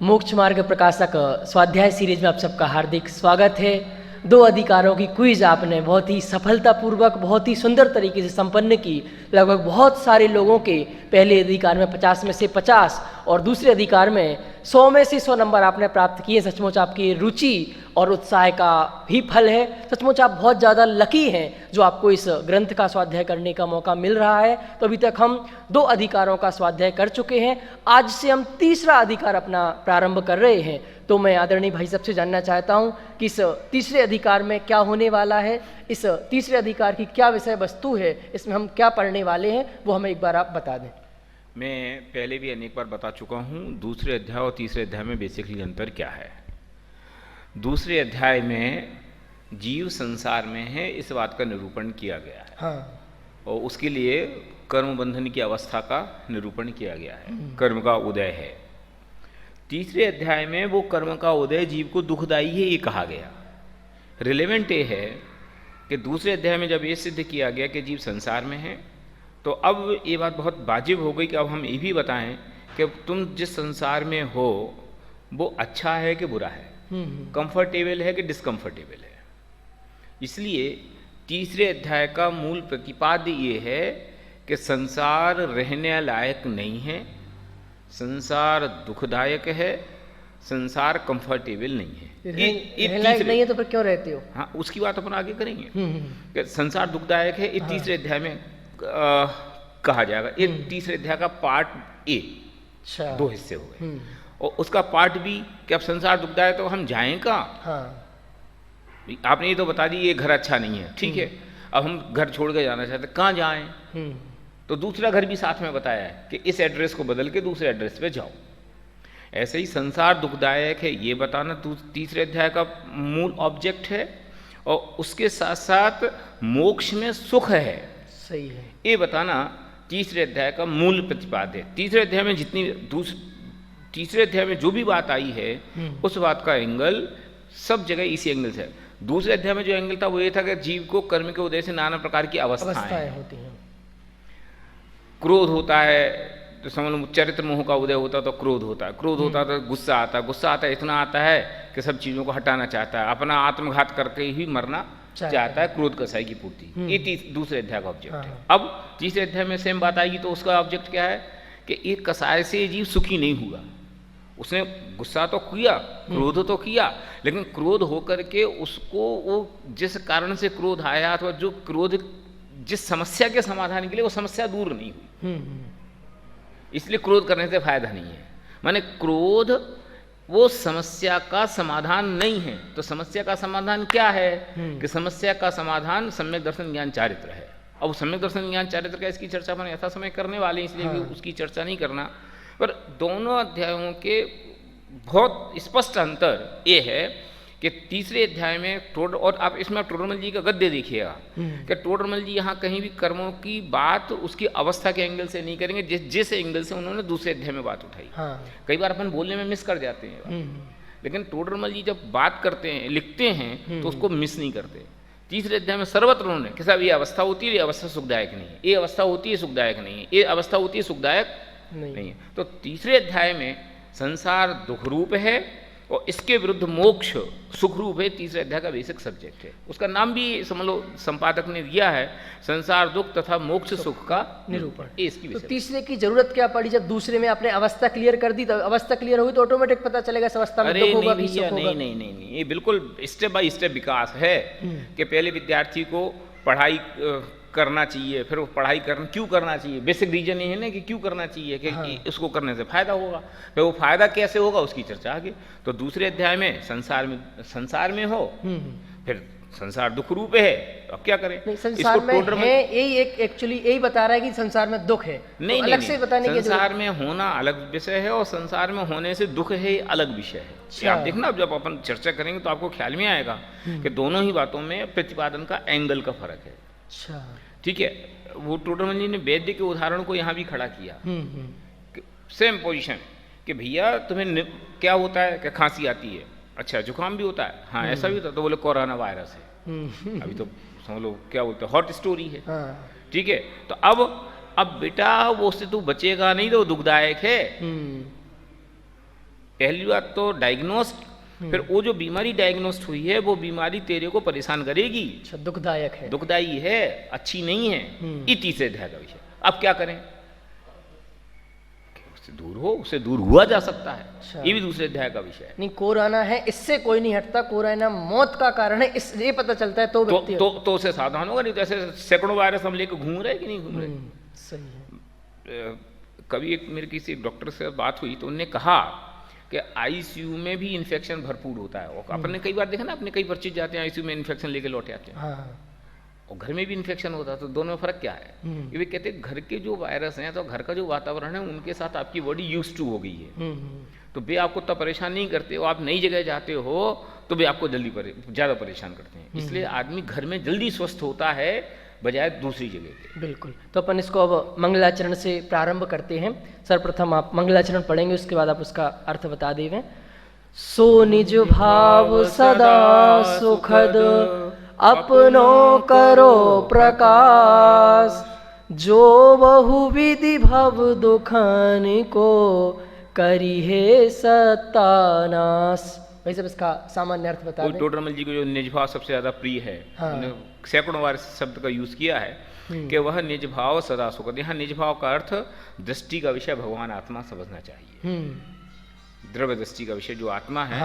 मोक्ष मार्ग प्रकाशक स्वाध्याय सीरीज में आप सबका हार्दिक स्वागत है। 2 अधिकारों की क्विज आपने बहुत ही सफलतापूर्वक, बहुत ही सुंदर तरीके से संपन्न की। लगभग बहुत सारे लोगों के पहले अधिकार में 50 में से 50 और दूसरे अधिकार में 100 में से 100 नंबर आपने प्राप्त किए। सचमुच आपकी रुचि और उत्साह का भी फल है। सचमुच आप बहुत ज़्यादा लकी हैं जो आपको इस ग्रंथ का स्वाध्याय करने का मौका मिल रहा है। तो अभी तक हम 2 अधिकारों का स्वाध्याय कर चुके हैं। आज से हम तीसरा अधिकार अपना प्रारंभ कर रहे हैं। तो मैं आदरणीय भाई सबसे जानना चाहता हूं कि इस तीसरे अधिकार में क्या होने वाला है, इस तीसरे अधिकार की क्या विषय वस्तु है, इसमें हम क्या पढ़ने वाले हैं, वो हमें एक बार आप बता दें। मैं पहले भी अनेक बार बता चुका हूँ दूसरे अध्याय और तीसरे अध्याय में बेसिकली अंतर क्या है। दूसरे अध्याय में जीव संसार में है, इस बात का निरूपण किया गया है। हाँ। और उसके लिए कर्म बंधन की अवस्था का निरूपण किया गया है, कर्म का उदय है। तीसरे अध्याय में वो कर्म का उदय जीव को दुखदायी है ये कहा गया। रिलेवेंट ये है कि दूसरे अध्याय में जब ये सिद्ध किया गया कि जीव संसार में है, तो अब ये बात बहुत वाजिब हो गई कि अब हम ये भी बताएं कि तुम जिस संसार में हो वो अच्छा है कि बुरा है, कंफर्टेबल है कि डिस्कंफर्टेबल है। इसलिए तीसरे अध्याय का मूल प्रतिपाद्य ये है कि संसार रहने लायक नहीं है, संसार दुखदायक है, संसार कंफर्टेबल नहीं है। ये लायक नहीं है तो फिर क्यों रहते हो? हाँ, उसकी बात अपन आगे करेंगे कि संसार दुखदायक है। ये तीसरे अध्याय में कहा जाएगा। ये तीसरे अध्याय का पार्ट ए। 2 हिस्से हो गए और उसका पार्ट बी कि अब संसार दुखदायक तो हम जाएं कहाँ। हाँ। आपने ये तो बता दी ये घर अच्छा नहीं है, ठीक है, अब हम घर छोड़ के जाना चाहते, कहाँ जाएं? तो दूसरा घर भी साथ में बताया है कि इस एड्रेस को बदल के दूसरे एड्रेस पे जाओ। ऐसे ही संसार दुखदायक है ये बताना तीसरे अध्याय का मूल ऑब्जेक्ट है, और उसके साथ साथ मोक्ष में सुख है, सही है, ये बताना तीसरे अध्याय का मूल प्रतिपाद्य है। तीसरे अध्याय में तीसरे अध्याय में जो भी बात आई है उस बात का एंगल सब जगह इसी एंगल से है। दूसरे अध्याय में जो एंगल था वो ये था कि जीव को कर्म के उदय से नाना प्रकार की अवस्थाएं होती हैं। क्रोध होता है तो समझ लो चरित्र मोह का उदय होता तो क्रोध होता है, क्रोध होता तो गुस्सा आता है, गुस्सा आता है इतना आता है कि सब चीज़ों को हटाना चाहता है, अपना आत्मघात करके ही मरना चाहता है, क्रोध कसाई की पूर्ति। ये दूसरे अध्याय का ऑब्जेक्ट है। अब तीसरे अध्याय में सेम बात आएगी तो उसका ऑब्जेक्ट क्या है कि एक कसाय से जीव सुखी नहीं हुआ। उसने गुस्सा तो किया, क्रोध तो किया, लेकिन क्रोध होकर के उसको वो जिस कारण से क्रोध आया अथवा जो क्रोध जिस समस्या के समाधान के लिए वो समस्या दूर नहीं हुई, इसलिए क्रोध करने से फायदा नहीं है। माने क्रोध वो समस्या का समाधान नहीं है। तो समस्या का समाधान क्या है कि समस्या का समाधान सम्यक दर्शन ज्ञान चारित्र है। अब सम्यक दर्शन ज्ञान चारित्र का इसकी चर्चा अपन यथा समय करने वाले हैं, इसलिए उसकी चर्चा नहीं करना। पर दोनों अध्यायों के बहुत स्पष्ट अंतर ये है कि तीसरे अध्याय में और आप इसमें टोडरमल जी का गद्य देखिएगा कि टोडरमल जी यहाँ कहीं भी कर्मों की बात उसकी अवस्था के एंगल से नहीं करेंगे जिस एंगल से उन्होंने दूसरे अध्याय में बात उठाई। कई बार अपन बोलने में मिस कर जाते हैं, लेकिन टोडरमल जी जब बात करते हैं, लिखते हैं तो उसको मिस नहीं करते। तीसरे अध्याय में सर्वत्र उन्होंने कि साहब ये अवस्था होती है, ये अवस्था सुखदायक नहीं है, ये अवस्था होती है सुखदायक नहीं है, ये अवस्था होती है सुखदायक नहीं है। तो तीसरे अध्याय में संसार दुख रूप है और इसके विरुद्ध मोक्ष सुख रूप है। तीसरे अध्याय का बेसिक सब्जेक्ट है। उसका नाम भी समझ लो संपादक ने दिया है संसार दुख तथा मोक्ष सुख का निरूपण। इसकी तो तीसरे की जरूरत क्या पड़ी जब दूसरे में आपने अवस्था क्लियर कर दी? तो अवस्था क्लियर हुई तो ऑटोमेटिक पता चलेगा इस अवस्था में दुख होगा कि सुख होगा। नहीं, ये बिल्कुल स्टेप बाय स्टेप विकास है कि पहले विद्यार्थी को पढ़ाई करना चाहिए, फिर वो पढ़ाई क्यों करना चाहिए, बेसिक रीजन ये है ना कि क्यों करना चाहिए कि इसको करने से फायदा होगा, फिर वो फायदा कैसे होगा उसकी चर्चा आगे। तो दूसरे अध्याय में संसार में हो, फिर संसार दुख रूप है, तो अब क्या करें? नहीं, संसार में है यही एक्चुअली यही बता रहा है कि संसार में दुख है, नहीं, तो अलग से बताने की संसार में होना अलग विषय है और संसार में होने से दुख है अलग विषय है। आप देखना अब जब अपन चर्चा करेंगे तो आपको ख्याल में आएगा कि दोनों ही बातों में प्रतिपादन का एंगल का फर्क है। ठीक है, वो टोडरमल जी ने वैद्य के उदाहरण को यहाँ भी खड़ा किया, सेम पोजीशन कि भैया तुम्हें क्या होता है कि खांसी आती है, अच्छा जुकाम भी होता है, हाँ ऐसा भी होता है, तो बोले कोरोना वायरस है। अभी तो समझ लो क्या बोलते हैं हॉट स्टोरी है। ठीक है, तो अब बेटा वो से तू बचेगा नहीं तो दुखदायक है। पहली बात तो डायग्नोस्ट, फिर वो जो बीमारी डायग्नोस्ट हुई है वो बीमारी तेरे को परेशान करेगी, अच्छा, दुखदायक है। दुखदाई है, अच्छी नहीं है। ये तीसरे अध्याय का विषय। अब क्या करें? उससे दूर हो, उससे दूर हुआ जा सकता है। अच्छा। ये भी दूसरे अध्याय का विषय है। नहीं, कोरोना है, इससे कोई नहीं हटता, कोरोना मौत का कारण है, इस ये पता चलता है तो व्यक्ति तो उसे सावधान होगा, नहीं तो ऐसे सैकड़ों वायरस हम लेकर घूम रहे कि नहीं घूम रहे। सही है। कभी एक मेरे किसी डॉक्टर से बात हुई तो उन्होंने कहा कि आईसीयू में भी इन्फेक्शन भरपूर होता है। और अपने कई बार देखा ना, अपने कई परिचित जाते हैं आईसीयू में इन्फेक्शन लेके लौटे आते हैं। हाँ। और घर में भी इन्फेक्शन होता है, तो दोनों में फर्क क्या है? ये भी कहते हैं घर के जो वायरस हैं, तो घर का जो वातावरण है उनके साथ आपकी बॉडी यूज टू हो गई है, तो वे आपको तब परेशान नहीं करते। और आप नई जगह जाते हो तो वे आपको जल्दी ज़्यादा परेशान करते हैं। इसलिए आदमी घर में जल्दी स्वस्थ होता है बजाय दूसरी जगह के। बिल्कुल। तो अपन इसको अब मंगलाचरण से प्रारंभ करते हैं। सर्वप्रथम आप मंगलाचरण पढ़ेंगे, उसके बाद आप उसका अर्थ बता देवें। सो निज भाव सदा सुखद अपनो करो प्रकाश, जो बहुविधि भव दुखन को करी है सत्तानाश। वही सब इसका सामान्य अर्थ बता दें। टोडरमल जी को जो निज भाव सबसे ज्यादा प्रिय है, उन्होंने सैकड़ों बार इस शब्द का यूज किया है कि वह निज भाव सदा सुखद। यहाँ निज भाव का अर्थ दृष्टि का विषय भगवान आत्मा समझना चाहिए। द्रव्य दृष्टि का विषय जो आत्मा है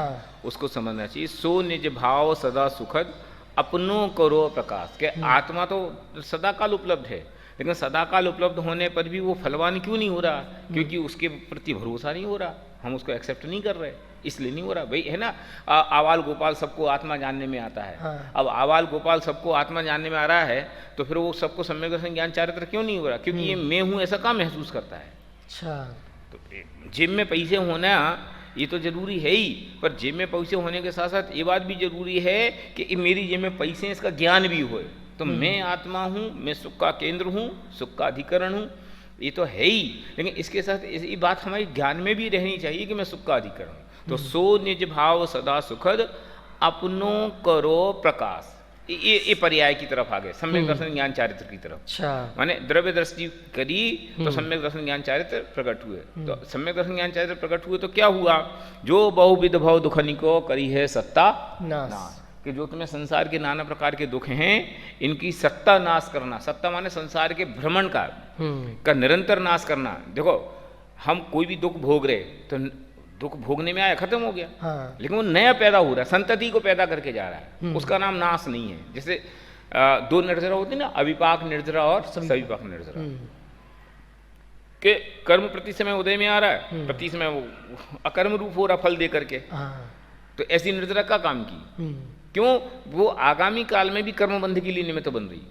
उसको समझना चाहिए। सो निज भाव सदा सुखद अपनो करो प्रकाश। के आत्मा तो सदाकाल उपलब्ध है, लेकिन सदाकाल उपलब्ध होने पर भी वो फलवान क्यों नहीं हो रहा? क्योंकि उसके प्रति भरोसा नहीं हो रहा, हम उसको एक्सेप्ट नहीं कर रहे, इसलिए नहीं हो रहा। भाई है ना, आवाल गोपाल सबको आत्मा जानने में आता है। अब आवाल गोपाल सबको आत्मा जानने में आ रहा है, तो फिर वो सबको सम्यक दर्शन ज्ञान चारित्र क्यों नहीं हो रहा? क्योंकि ये मैं हूँ ऐसा काम महसूस करता है। अच्छा। तो जेब में पैसे होना ये तो जरूरी है ही, पर जेब में पैसे होने के साथ साथ ये बात भी जरूरी है कि मेरी जेब में पैसे हैं, इसका ज्ञान भी होए। तो मैं आत्मा हूँ, मैं सुख का केंद्र हूँ, सुख का अधिकरण हूँ, ये तो है ही, लेकिन इसके साथ ये बात हमारे ज्ञान में भी रहनी चाहिए कि मैं सुख का अधिकरण हूँ। तो सो निज भाव सदा सुखद अपनो करो प्रकाश, ये पर्याय की तरफ आ गए, सम्यक दर्शन ज्ञान चारित्र की तरफ। अच्छा। माने द्रव्य दृष्टि करी तो सम्यक दर्शन ज्ञान चारित्र प्रकट हुए। तो सम्यक दर्शन ज्ञान चारित्र प्रकट हुए तो क्या हुआ? जो बहुविध भव दुखनिको करी है सत्ता नाश। कि जो तुम्हें संसार के नाना प्रकार के दुख हैं, इनकी सत्ता नाश करना। सत्ता माने संसार के भ्रमण का निरंतर नाश करना। देखो, हम कोई भी दुख भोग रहे तो दुख भोगने में आया, खत्म हो गया, लेकिन वो नया पैदा हो रहा है, संतति को पैदा करके जा रहा है, उसका नाम नाश नहीं है। जैसे दो निर्जरा होती है ना, अविपाक निर्जरा और सविपाक निर्जरा। के कर्म प्रति समय उदय में आ रहा है, प्रति समय वो अकर्म रूप हो रहा फल दे करके। तो ऐसी निर्जरा का काम की क्यों? वो आगामी काल में भी कर्म बंध के लिए निमित्त बन रही।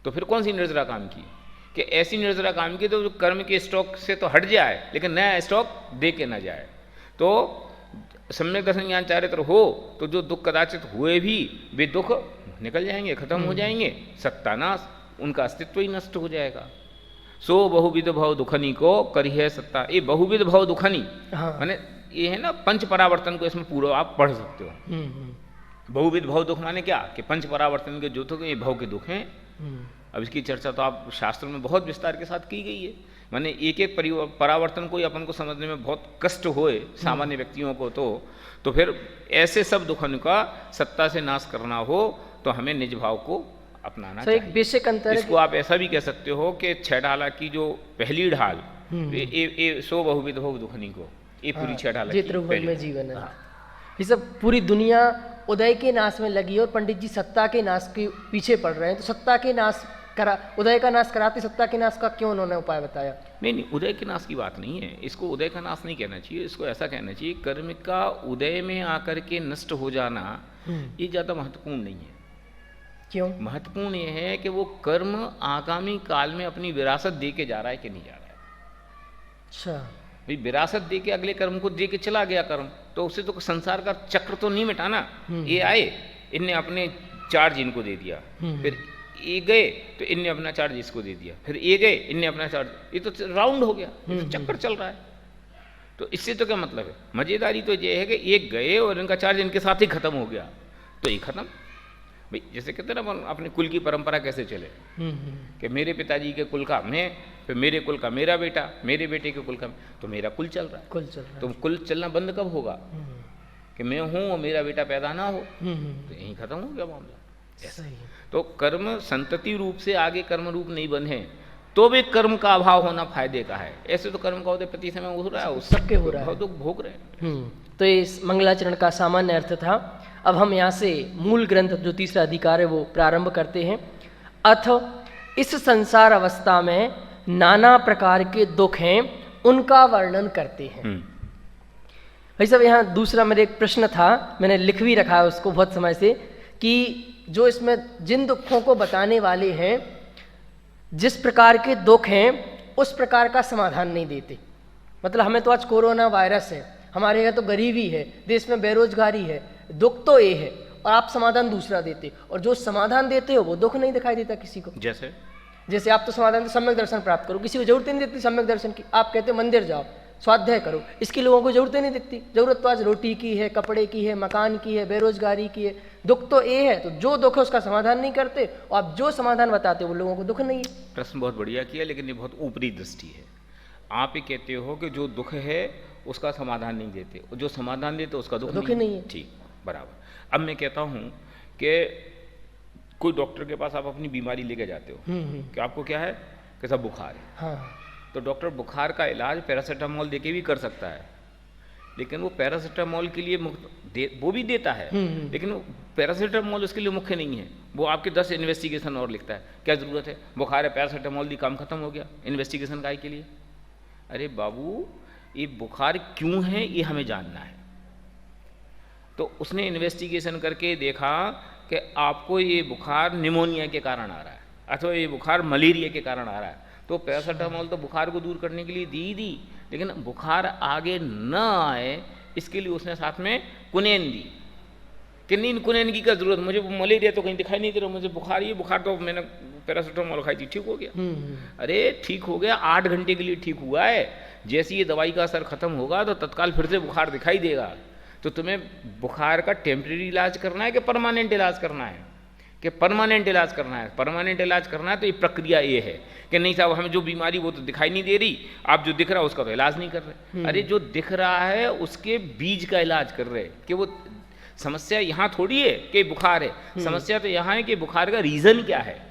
तो फिर कौन सी निर्जरा काम की? कि ऐसी निर्जरा काम की तो जो कर्म के स्टॉक से तो हट जाए, लेकिन नया स्टॉक दे के ना जाए। तो सम्यक दर्शन ज्ञान चारित्र हो तो जो दुख कदाचित हुए भी वे दुख निकल जाएंगे, खत्म हो जाएंगे, सत्तानाश, उनका अस्तित्व ही नष्ट हो जाएगा। सो बहुविध भव दुखनी को करी है सत्ता। ये बहुविध भव दुखनी माने ये है ना, पंच परावर्तन को इसमें पूरा आप पढ़ सकते हो। बहुविध भव दुख माने क्या? कि पंच परावर्तन के जो दुख ये भव के दुख हैं। अब इसकी चर्चा तो आप शास्त्रों में बहुत विस्तार के साथ की गई है। माने एक एक परावर्तन को अपन को समझने में बहुत कष्ट होए सामान्य व्यक्तियों को, तो फिर ऐसे सब दुखन का सत्ता से नाश करना हो तो हमें निज भाव को अपनाना चाहिए। एक बेसिक अंतर इसको आप ऐसा भी कह सकते हो कि 6 ढाला की जो पहली ढाल ये सो बहुविध भव दुखनी को, ये पूरी 6 ढाला की त्रिभुवन में जीवन है। ये सब पूरी दुनिया उदय के नाश में लगी है और पंडित जी सत्ता के नाश के पीछे पड़ रहे हैं। तो सत्ता के नाश करा, उदय का नाश कराते, सत्ता के नाश का क्यों उन्होंने उपाय बताया? नहीं, उदय के नाश की बात नहीं है। इसको उदय का नाश नहीं कहना चाहिए, इसको ऐसा कहना चाहिए कर्म का उदय में आकर के नष्ट हो जाना ये ज़्यादा महत्वपूर्ण नहीं है। क्यों? महत्वपूर्ण ये है कि वो कर्म आगामी काल में अपनी विरासत दे के जा रहा है कि नहीं जा रहा है। अच्छा। भाई विरासत दे के अगले कर्म को दे के चला गया कर्म, तो उससे तो संसार का चक्र तो नहीं मिटाना। ये आए, इनने अपने चार्ज इनको दे दिया, फिर ये गए तो इनने अपना चार्ज इसको दे दिया, फिर ये गए इनने अपना चार्ज, ये तो राउंड हो गया, ये तो चक्कर चल रहा है। तो इससे तो क्या मतलब है? मजेदारी तो ये है कि ये गए और इनका चार्ज इनके साथ ही खत्म हो गया, तो ये खत्म। भाई जैसे कहते हैं ना अपन अपने कुल की परंपरा कैसे चले, कि मेरे पिताजी के कुल का मैं, फिर मेरे कुल का मेरा बेटा, मेरे बेटे के कुल का, तो मेरा कुल चल रहा है। कुल चल रहा है। तो कुल चलना बंद कब होगा, कि मैं हूँ और मेरा बेटा पैदा ना हो, तो यहीं खत्म हो गया मामला। सही है। तो कर्म संतति रूप से आगे कर्म रूप नहीं बने तो भी कर्म का अभाव होना फायदे का है। ऐसे तो कर्म का उदय प्रति समय हो रहा है, सबके हो रहा है, बहुत भोग रहे हैं। तो ये इस मंगलाचरण का सामान्य अर्थ था। अब हम यहाँ से मूल ग्रंथ जो तीसरा अधिकार है वो प्रारंभ करते हैं। अथ इस संसार अवस्था में नाना प्रकार के दुख हैं, उनका वर्णन करते हैं। भाई साहब यहाँ दूसरा मेरे एक प्रश्न था, मैंने लिख भी रखा है उसको बहुत समय से, कि जो इसमें जिन दुखों को बताने वाले हैं, जिस प्रकार के दुख हैं उस प्रकार का समाधान नहीं देते। मतलब हमें तो आज कोरोना वायरस है, हमारे यहाँ तो गरीबी है, देश में बेरोजगारी है, दुख तो ये है, और आप समाधान दूसरा देते, और जो समाधान देते हो वो दुख नहीं दिखाई देता किसी को। जैसे आप तो समाधान देते सम्यक दर्शन प्राप्त करो, किसी को जरूरत नहीं देती सम्यक दर्शन की। आप कहते मंदिर जाओ, स्वाध्याय करो, इसकी लोगों को जरूरत नहीं दिखती। जरूरत तो आज रोटी की है, कपड़े की है, मकान की है, बेरोजगारी की है, दुख तो ये है। तो जो दुख है उसका समाधान नहीं करते, और आप जो समाधान बताते हो वो लोगों को दुख नहीं है। प्रश्न बहुत बढ़िया किया, लेकिन ये बहुत ऊपरी दृष्टि है। आप ये कहते हो कि जो दुख है उसका समाधान नहीं देते, और जो समाधान देते उसका दुख नहीं है। ठीक, बराबर। अब मैं कहता हूँ कि कोई डॉक्टर के पास आप अपनी बीमारी लेके जाते हो, कि आपको क्या है, कैसा बुखार है। हाँ। तो डॉक्टर बुखार का इलाज पैरासीटामोल देके भी कर सकता है, लेकिन वो पैरासीटामोल के लिए वो भी देता है, लेकिन वो पैरासीटामोल उसके लिए मुख्य नहीं है। वो आपके 10 इन्वेस्टिगेशन और लिखता है। क्या ज़रूरत है, बुखार है, पैरासीटामोल दी, काम खत्म हो गया, इन्वेस्टिगेशन काय के लिए। अरे बाबू, ये बुखार क्यों है ये हमें जानना है। तो उसने इन्वेस्टिगेशन करके देखा कि आपको ये बुखार निमोनिया के कारण आ रहा है, अथवा ये बुखार मलेरिया के कारण आ रहा है। तो पैरासीटामोल तो बुखार को दूर करने के लिए दी, लेकिन बुखार आगे न आए इसके लिए उसने साथ में कुनैन दी, कि नहीं कुनैन की क्या जरूरत, मुझे मलेरिया तो कहीं दिखाई नहीं दे रहा, मुझे बुखार, ये बुखार तो मैंने पैरासीटामोल खाई थी, ठीक हो गया। अरे ठीक हो गया, 8 घंटे के लिए ठीक हुआ है, जैसे ये दवाई का असर खत्म होगा तो तत्काल फिर से बुखार दिखाई देगा। तो तुम्हें बुखार का टेम्परेरी इलाज करना है कि परमानेंट इलाज करना है, कि परमानेंट इलाज करना है। परमानेंट इलाज करना है तो ये प्रक्रिया ये है कि नहीं साहब हमें जो बीमारी वो तो दिखाई नहीं दे रही, आप जो दिख रहा है उसका तो इलाज नहीं कर रहे। अरे जो दिख रहा है उसके बीज का इलाज कर रहे, कि वो समस्या यहाँ थोड़ी है कि बुखार है, समस्या तो यहाँ है कि बुखार का रीजन क्या है।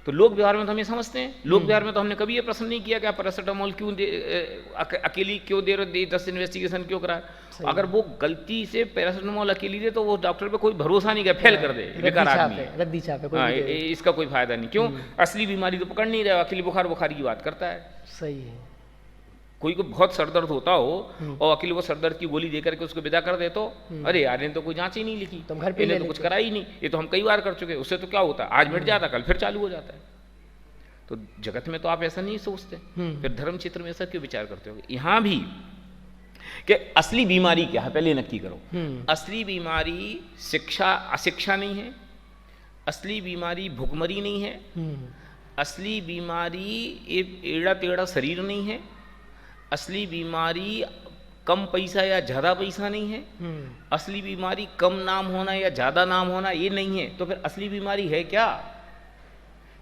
तो लोक व्यवहार में तो हम ये समझते हैं, लोक व्यवहार में तो हमने कभी ये प्रश्न नहीं किया कि आप पैरासीटामोल क्यों अकेली क्यों दे रहे, 10 इन्वेस्टिगेशन क्यों करा। अगर वो गलती से पैरासीटामोल अकेली दे तो वो डॉक्टर पे कोई भरोसा नहीं, फेल कर दे, बेकार आदमी है, इसका कोई फायदा नहीं। क्यों, असली बीमारी तो पकड़ नहीं रहा, अकेली बुखार की बात करता है। सही है। कोई को बहुत सरदर्द होता हो और अकेले वो सरदर्द की गोली देकर के उसको विदा कर दे तो अरे यार इन्हें तो कोई जांच ही नहीं लिखी, तुम घर पे इन्हें तो कुछ करा ही नहीं, ये तो हम कई बार कर चुके, उससे तो क्या होता, आज मिट जाता कल फिर चालू हो जाता है। तो जगत में तो आप ऐसा नहीं सोचते, फिर धर्म क्षेत्र में ऐसा क्यों विचार करते हो। यहाँ भी कि असली बीमारी क्या है पहले नक्की करो। असली बीमारी शिक्षा अशिक्षा नहीं है, असली बीमारी भुखमरी नहीं है, असली बीमारी एड़ा टेढ़ा शरीर नहीं है, असली बीमारी कम पैसा या ज़्यादा पैसा नहीं है, असली बीमारी कम नाम होना या ज़्यादा नाम होना ये नहीं है। तो फिर असली बीमारी है क्या,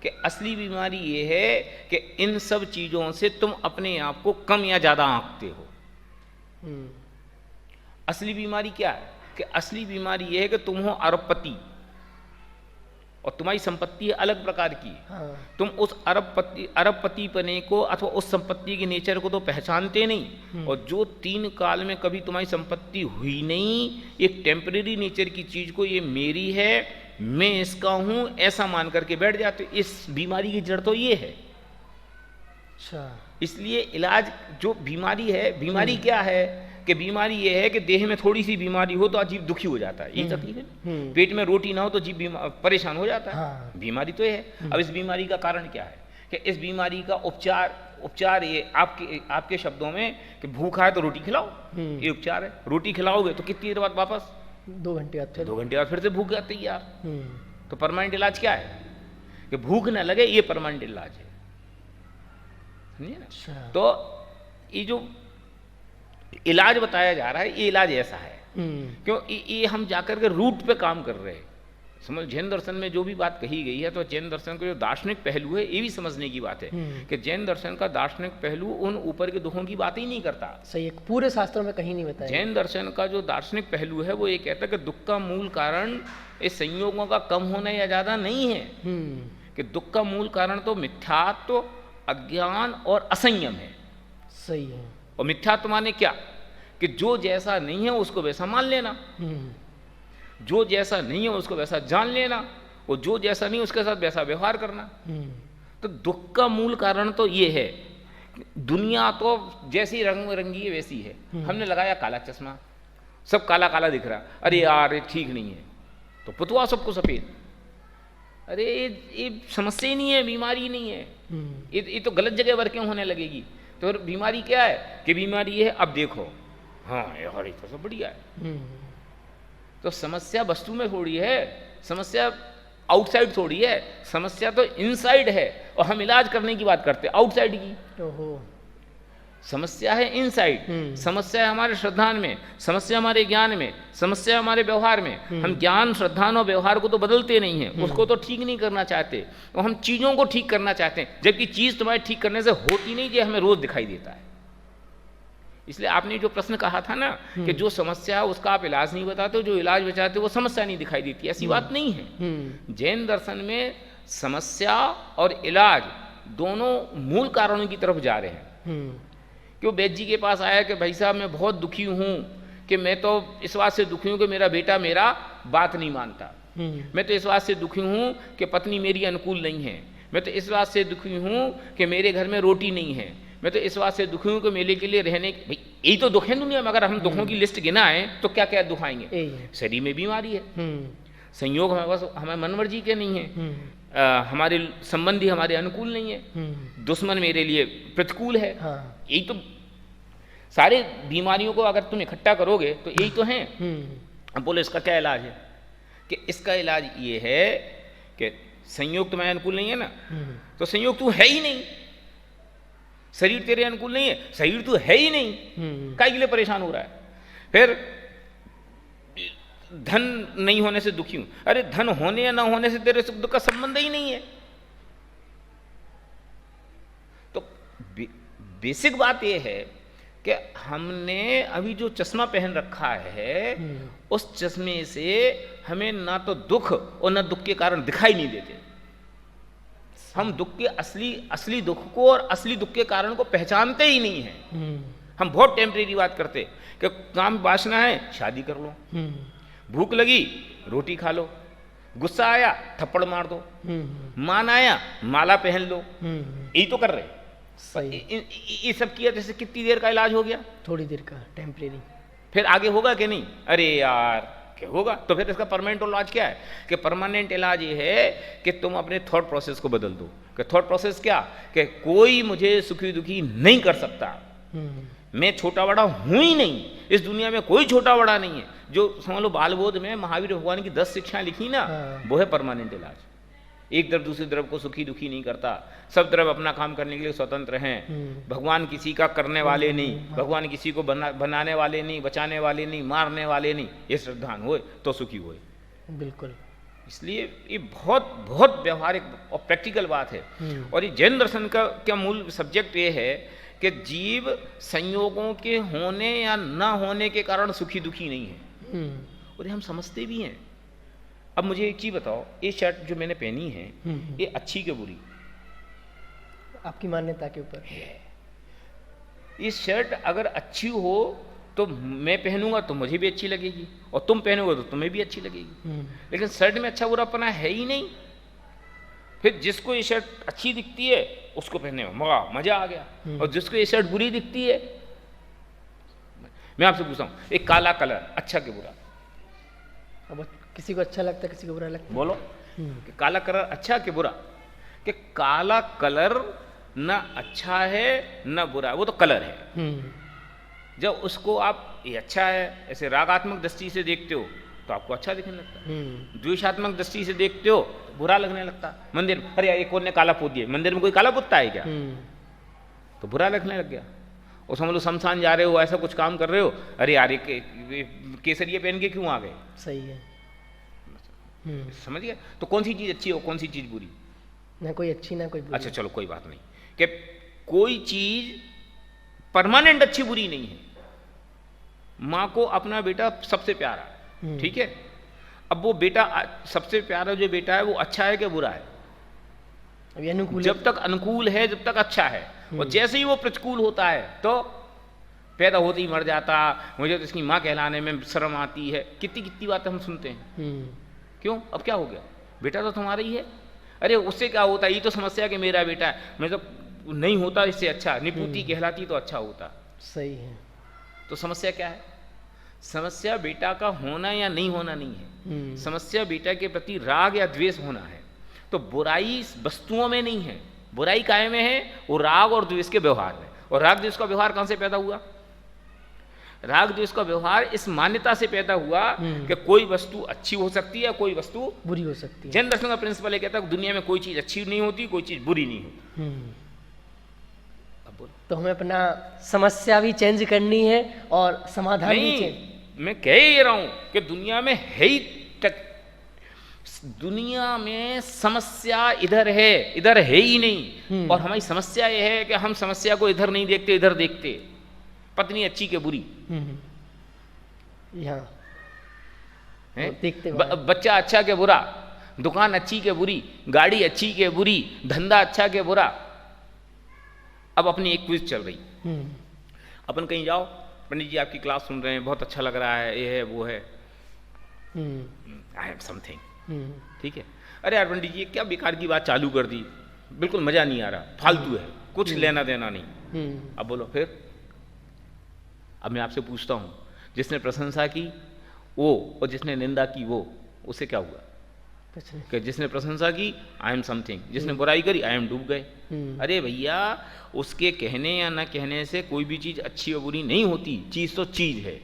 कि असली बीमारी ये है कि इन सब चीज़ों से तुम अपने आप को कम या ज़्यादा आंकते हो। असली बीमारी क्या है, कि असली बीमारी ये है कि तुम हो अरबपति और तुम्हारी संपत्ति है अलग प्रकार की। तुम उस अरबपति पने को अथवा उस संपत्ति के नेचर को तो पहचानते नहीं, और जो 3 काल में कभी तुम्हारी संपत्ति हुई नहीं, एक टेम्परेरी नेचर की चीज को ये मेरी है, मैं इसका हूं, ऐसा मान करके बैठ जाते। इस बीमारी की जड़ तो ये है। इसलिए इलाज जो बीमारी है, बीमारी क्या है कि बीमारी ये है कि देह में थोड़ी सी बीमारी हो तो जीव दुखी हो जाता है, ये तकलीफ है। पेट में रोटी ना हो तो जीव परेशान हो जाता है, बीमारी तो ये है। अब इस बीमारी का कारण क्या है, कि इस बीमारी का उपचार ये आपके शब्दों में कि भूखा है तो रोटी खिलाओ, ये उपचार है। रोटी खिलाओगे तो कितनी देर बाद वापस 2 घंटे बाद, 2 घंटे बाद फिर से भूख आती है यार। तो परमानेंट इलाज क्या है, कि भूख ना लगे, ये परमानेंट इलाज है, समझिए ना। तो ये जो इलाज बताया जा रहा है ये इलाज ऐसा है, क्यों ये हम जाकर के रूट पे काम कर रहे हैं। समझ, जैन दर्शन में जो भी बात कही गई है तो जैन दर्शन का जो दार्शनिक पहलू है ये भी समझने की बात है कि जैन दर्शन का दार्शनिक पहलू उन ऊपर के दुखों की बात ही नहीं करता। सही है, पूरे शास्त्रों में कहीं नहीं बताया। जैन दर्शन का जो दार्शनिक पहलू है वो ये कहता है कि दुख का मूल कारण इस संयोगों का कम होना या ज़्यादा नहीं है, कि दुख का मूल कारण तो मिथ्यात्व, अज्ञान और असंयम है। सही है। और मिथ्यात्व माने क्या, कि जो जैसा नहीं है उसको वैसा मान लेना, जो जैसा नहीं है उसको वैसा जान लेना, और जो जैसा नहीं उसके साथ वैसा व्यवहार करना। तो दुख का मूल कारण तो ये है, दुनिया तो जैसी रंग बिरंगी है वैसी है। हमने लगाया काला चश्मा, सब काला काला दिख रहा, अरे यार ये ठीक नहीं है, तो पुतवा सबको सफेद, अरे ये समस्या ही नहीं है, बीमारी नहीं है, ये तो गलत जगह वर्किंग होने लगेगी। तो बीमारी क्या है कि बीमारी ये है, अब देखो हाँ यार ये तो सब बढ़िया है। तो समस्या वस्तु में थोड़ी है, समस्या आउटसाइड थोड़ी है, समस्या तो इनसाइड है, और हम इलाज करने की बात करते हैं आउटसाइड की। ओहो। समस्या है इनसाइड, समस्या है हमारे श्रद्धान में, समस्या हमारे ज्ञान में, समस्या हमारे व्यवहार में। हम ज्ञान, श्रद्धान और व्यवहार को तो बदलते नहीं हैं, उसको तो ठीक नहीं करना चाहते, और हम चीज़ों को ठीक करना चाहते हैं, जबकि चीज़ तुम्हारे ठीक करने से होती नहीं, ये हमें रोज दिखाई देता है। इसलिए आपने जो प्रश्न कहा था ना कि जो समस्या है उसका आप इलाज नहीं बताते, जो इलाज बचाते वो समस्या नहीं दिखाई देती, ऐसी बात नहीं है। जैन दर्शन में समस्या और इलाज दोनों मूल कारणों की तरफ जा रहे हैं। कि वो वैद्य जी के पास आया कि भाई साहब मैं बहुत दुखी हूँ, कि मैं तो इस बात से दुखी हूँ कि मेरा बेटा मेरा बात नहीं मानता, मैं तो इस बात से दुखी हूँ कि पत्नी मेरी अनुकूल नहीं है, मैं तो इस बात से दुखी हूँ कि मेरे घर में रोटी नहीं है, मैं तो इस बात से दुखी हूँ कि मेरे के लिए रहने, भाई यही तो दुख है दुनिया में। अगर हम दुखों की लिस्ट गिनाएं तो क्या क्या दुख आएंगे। शरीर में बीमारी है, संयोग हमारे पास हमारे मनमर्जी के नहीं है, हमारे संबंधी हमारे अनुकूल नहीं है, दुश्मन मेरे लिए प्रतिकूल है। यही तो सारे बीमारियों को अगर तुम इकट्ठा करोगे तो यही तो है। अब बोले इसका क्या इलाज है, कि इसका इलाज ये है कि संयोग तुम्हारे अनुकूल नहीं है ना, तो संयोग तू है ही नहीं, शरीर तेरे अनुकूल नहीं है, शरीर तू है ही नहीं, काहे के लिए परेशान हो रहा है। फिर धन नहीं होने से दुखी हूं, अरे धन होने या ना होने से तेरे सुख दुख का संबंध ही नहीं है। तो बेसिक बात यह है कि हमने अभी जो चश्मा पहन रखा है उस चश्मे से हमें ना तो दुख और ना दुख के कारण दिखाई नहीं देते। हम दुख के असली दुख को और असली दुख के कारण को पहचानते ही नहीं हैं। हम बहुत टेम्परेरी बात करते कि काम वासना है शादी कर लो, भूख लगी रोटी खा लो, गुस्सा आया थप्पड़ मार दो, मान आया माला पहन लो, यही तो कर रहे। ये सब किया जैसे कितनी देर का इलाज हो गया, थोड़ी देर का टेम्परेरी, फिर आगे होगा कि नहीं, अरे यार क्या होगा। तो फिर इसका परमानेंट इलाज क्या है, कि परमानेंट इलाज ये है कि तुम अपने थॉट प्रोसेस को बदल दो। कि थॉट प्रोसेस क्या, कि कोई मुझे सुखी दुखी नहीं कर सकता, मैं छोटा बड़ा हूं ही नहीं, इस दुनिया में कोई छोटा बड़ा नहीं है। जो समझ लो बाल बोध में महावीर भगवान की 10 शिक्षाएं लिखी ना, वो है परमानेंट इलाज। एक द्रव दूसरे द्रव को सुखी दुखी नहीं करता, सब द्रव अपना काम करने के लिए स्वतंत्र हैं। भगवान किसी का करने वाले नहीं, भगवान किसी को बनाने वाले नहीं, बचाने वाले नहीं, मारने वाले नहीं। ये श्रद्धान होए तो सुखी होए। बिल्कुल। इसलिए ये बहुत बहुत व्यवहारिक और प्रैक्टिकल बात है। और ये जैन दर्शन का क्या मूल सब्जेक्ट ये है कि जीव संयोगों के होने या न होने के कारण सुखी दुखी नहीं है, और ये हम समझते भी हैं। अब मुझे एक चीज बताओ, ये शर्ट जो मैंने पहनी है ये अच्छी के बुरी? आपकी मान्यता के ऊपर है। ये शर्ट अगर अच्छी हो तो मैं पहनूंगा तो मुझे भी अच्छी लगेगी, और तुम पहनोगे तो तुम्हें भी अच्छी लगेगी। लेकिन शर्ट में अच्छा बुरापना है ही नहीं। फिर जिसको ये शर्ट अच्छी दिखती है उसको पहनने में मजा आ गया, और जिसको ये शर्ट बुरी दिखती है, मैं आपसे पूछता हूँ एक काला कलर अच्छा के बुरा? अब किसी को अच्छा लगता है, किसी को बुरा लगता है। बोलो कि काला कलर अच्छा कि बुरा? कि काला कलर न अच्छा है न बुरा है, वो तो कलर है। जब उसको आप ये अच्छा है ऐसे रागात्मक दृष्टि से देखते हो तो आपको अच्छा दिखने लगता है, द्वेषात्मक दृष्टि से देखते हो बुरा लगने लगता। मंदिर में अरे ये कौन ने काला पोत दिया, मंदिर में कोई काला पोतता है क्या? तो बुरा लगने लग गया। और समझ लो शमशान जा रहे हो, ऐसा कुछ काम कर रहे हो, अरे यार केसरिया पहन के क्यों आ गए? सही है। समझ गए? तो कौन सी चीज़ अच्छी है और कौन सी चीज़ बुरी? ना कोई अच्छी ना कोई बुरी। अच्छा चलो कोई बात नहीं, कि कोई चीज़ परमानेंट अच्छी बुरी नहीं है। माँ को अपना बेटा सबसे प्यारा है, ठीक है? अब वो बेटा सबसे प्यारा जो बेटा है वो अच्छा है कि बुरा है? अभी अनुकूल जब तक अनुकूल है जब तक अच्छा है, और जैसे ही वो प्रतिकूल होता है तो पैदा होते ही मर जाता, मुझे तो इसकी माँ कहलाने में शर्म आती है, कितनी कितनी बातें हम सुनते हैं। क्यों? अब क्या हो गया, बेटा तो तुम्हारा ही है। अरे उससे क्या होता है, ये तो समस्या कि मेरा बेटा है, मैं तो नहीं होता इससे अच्छा, निपुती कहलाती तो अच्छा होता। सही है। तो समस्या क्या है? समस्या बेटा का होना या नहीं होना नहीं है, समस्या बेटा के प्रति राग या द्वेष होना है। तो बुराई वस्तुओं में नहीं है, बुराई काहे में है? वो राग और द्वेष के व्यवहार में। और राग द्वेष का व्यवहार कहां से पैदा हुआ? राग द्वेष का व्यवहार इस मान्यता से पैदा हुआ कि कोई वस्तु अच्छी हो सकती है, कोई वस्तु बुरी हो सकती है। जैन दर्शन का प्रिंसिपल ये कहता है दुनिया में कोई चीज अच्छी नहीं होती, कोई चीज बुरी नहीं होती। अब बोलो, तो हमें अपना समस्या भी चेंज करनी है और समाधान भी नहीं, चेंज। मैं कह ही रहा हूं कि दुनिया में है ही दुनिया में समस्या इधर है ही नहीं। और हमारी समस्या यह है कि हम समस्या को इधर नहीं देखते, इधर देखते। पत्नी अच्छी के बुरी, यहाँ देखते बच्चा अच्छा के बुरा, दुकान अच्छी के बुरी, गाड़ी अच्छी के बुरी, धंधा अच्छा के बुरा। अब अपनी एक क्विज चल रही, अपन कहीं जाओ, पंडित जी आपकी क्लास सुन रहे हैं, बहुत अच्छा लग रहा है, ये है वो है, आई एम समथिंग, ठीक है। अरे यार पंडित जी क्या बेकार की बात चालू कर दी, बिल्कुल मजा नहीं आ रहा, फालतू है, कुछ लेना देना नहीं। अब बोलो फिर, अब मैं आपसे पूछता हूं, जिसने प्रशंसा की वो और जिसने निंदा की वो, उससे क्या हुआ? कि जिसने प्रशंसा की आई एम समथिंग, जिसने बुराई करी आई एम डूब गए। अरे भैया, उसके कहने या ना कहने से कोई भी चीज अच्छी और बुरी नहीं होती, चीज तो चीज है।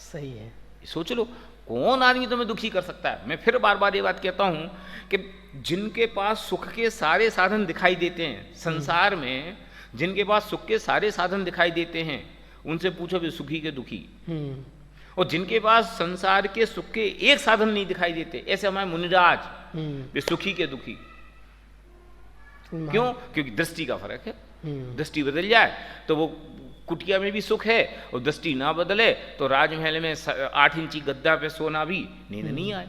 सही है। सोच लो, कौन आदमी तुम्हें दुखी कर सकता है? मैं फिर बार बार ये बात कहता हूं कि जिनके पास सुख के सारे साधन दिखाई देते हैं संसार में, जिनके पास सुख के सारे साधन दिखाई देते हैं, उनसे पूछो वे सुखी के दुखी। और जिनके पास संसार के सुख के एक साधन नहीं दिखाई देते, ऐसे हमारे मुनिराज, वे सुखी के दुखी। क्यों? क्योंकि दृष्टि का फर्क है। दृष्टि बदल जाए तो वो कुटिया में भी सुख है, और दृष्टि ना बदले तो राजमहल में 8 इंची गद्दा पे सोना भी नींद नहीं आए।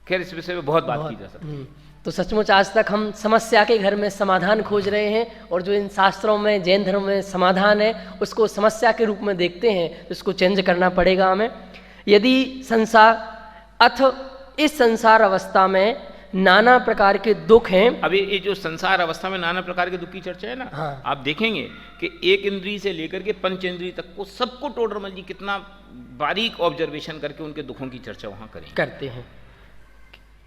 खैर इस विषय में बहुत बात की जा सकती है। तो सचमुच आज तक हम समस्या के घर में समाधान खोज रहे हैं, और जो इन शास्त्रों में, जैन धर्म में समाधान है उसको समस्या के रूप में देखते हैं, तो इसको चेंज करना पड़ेगा हमें। यदि इस संसार अवस्था में नाना प्रकार के दुख हैं। अभी ये जो संसार अवस्था में नाना प्रकार के दुख की चर्चा है ना, हाँ। आप देखेंगे कि एक इंद्रिय से लेकर के पंच इंद्रिय तक को सबको टोडरमल जी कितना बारीक ऑब्जर्वेशन करके उनके दुखों की चर्चा वहां करते हैं,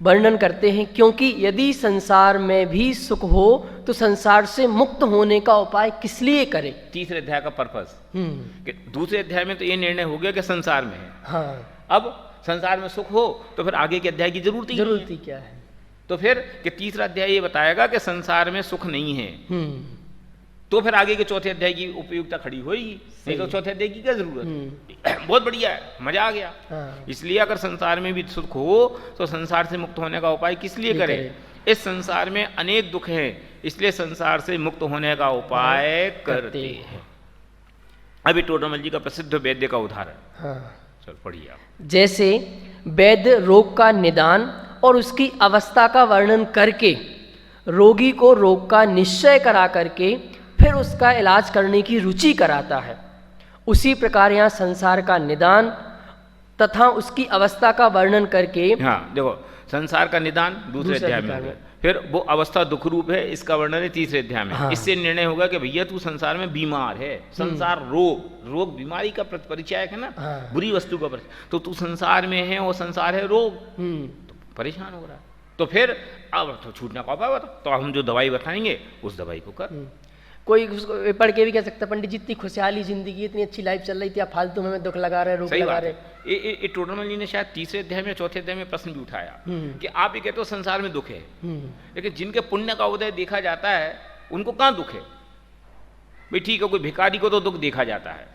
वर्णन करते हैं। क्योंकि यदि संसार में भी सुख हो तो संसार से मुक्त होने का उपाय किस लिए करें? तीसरे अध्याय का पर्पस। कि दूसरे अध्याय में तो ये निर्णय हो गया कि संसार में है। हाँ। अब संसार में सुख हो तो फिर आगे के अध्याय की जरूरत ही क्या है? तो फिर कि तीसरा अध्याय ये बताएगा कि संसार में सुख नहीं है, तो फिर आगे के चौथे अध्याय की उपयोगिता खड़ी होगी। नहीं तो चौथे अध्याय की क्या जरूरत? बहुत बढ़िया है, मजा आ गया। हाँ। इसलिए अगर संसार में भी सुख हो तो संसार से मुक्त होने का उपाय किस लिए करें? इस संसार में अनेक दुख हैं, इसलिए संसार से मुक्त होने का उपाय करते हैं। अभी टोडरमल जी का प्रसिद्ध वैद्य का उदाहरण। हाँ। चल पढ़िए आप। जैसे वैद्य रोग का निदान और उसकी अवस्था का वर्णन करके रोगी को रोग का निश्चय करा करके फिर उसका इलाज करने की रुचि कराता है, उसी प्रकार यहाँ संसार का निदान तथा उसकी अवस्था का वर्णन करके। हाँ देखो, संसार का निदान दूसरे अध्याय में होगा, फिर वो अवस्था दुख रूप है, इसका वर्णन है तीसरे अध्याय में। हाँ। इससे निर्णय होगा कि भैया तू संसार में बीमार है। संसार रोग बीमारी का परिचय है ना। हाँ। बुरी वस्तु का परिचय, तो तू संसार में है और संसार है रोग, तो परेशान हो रहा है। तो फिर अब तो छूटना का उपाय बता, तो हम जो दवाई बताएंगे उस दवाई को कर। कोई उसको पढ़ के भी कह सकता है, पंडित जी इतनी खुशहाली जिंदगी, इतनी अच्छी लाइफ चल रही थी, आप फालतू में दुख लगा रहे, रोग लगा रहे। ये टोडरमल जी ने शायद तीसरे अध्याय में चौथे अध्याय में प्रश्न भी उठाया कि आप ये कहते हो संसार में दुख है, लेकिन जिनके पुण्य का उदय देखा जाता है उनको कहाँ दुख है? भाई ठीक है, कोई भिखारी को तो दुख देखा जाता है,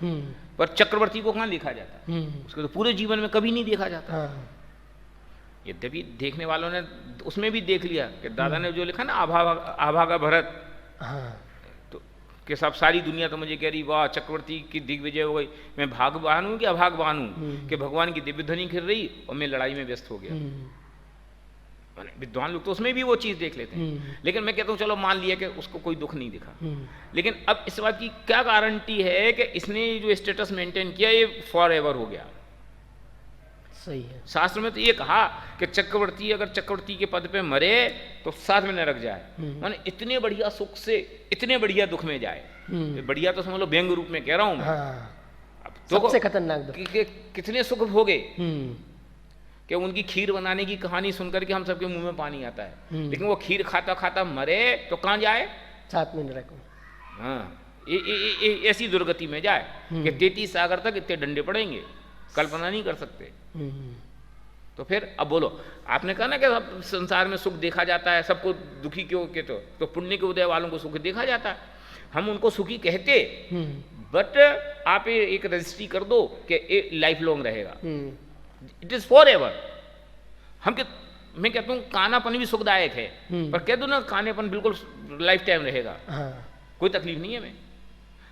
पर चक्रवर्ती को कहाँ देखा जाता है? उसके तो पूरे जीवन में कभी नहीं देखा जाता। यद्यपि देखने वालों ने उसमें भी देख लिया कि दादा ने जो लिखा ना आभागा भरत, हाँ तो कि सब सारी दुनिया तो मुझे कह रही वाह चक्रवर्ती की दिग्विजय हो गई, मैं भागवान हूँ कि अभागवान हूँ कि भगवान की दिव्य ध्वनि खिल रही और मैं लड़ाई में व्यस्त हो गया। विद्वान लोग तो उसमें भी वो चीज़ देख लेते हैं, लेकिन मैं कहता हूँ चलो मान लिया कि उसको कोई दुख नहीं दिखा, लेकिन अब इस बात की क्या गारंटी है कि इसने जो स्टेटस मेंटेन किया ये फॉर एवर हो गया। सही है। शास्त्र में तो ये कहा कि चक्रवर्ती अगर चक्रवर्ती के पद पे मरे तो साथ में नरक जाए, माने इतने बढ़िया सुख से इतने बढ़िया दुख में जाए। बढ़िया तो समझ लो व्यंग रूप में कह रहा हूं मैं। हाँ, अब तो सबसे खतरनाक दुख। कितने सुख भोगे कि उनकी खीर बनाने की कहानी सुनकर के हम सबके मुंह में पानी आता है, लेकिन वो खीर खाता खाता मरे तो कहाँ जाए? साथ में नरक में। हाँ, ऐसी दुर्गति में जाए कि 33 सागर तक इतने डंडे पड़ेंगे, कल्पना नहीं कर सकते। तो फिर अब बोलो, आपने कहा ना कि सब संसार में सुख देखा जाता है, सबको दुखी क्यों के तो पुण्य के उदय वालों को सुख देखा जाता है। हम उनको सुखी कहते, बट आप एक रजिस्ट्री कर दो कि लाइफ लॉन्ग रहेगा, इट इज फॉर एवर। मैं कहता हूँ कानापन भी सुखदायक है, पर कह दो ना कानेपन बिल्कुल लाइफ टाइम रहेगा। कोई तकलीफ नहीं है हमें।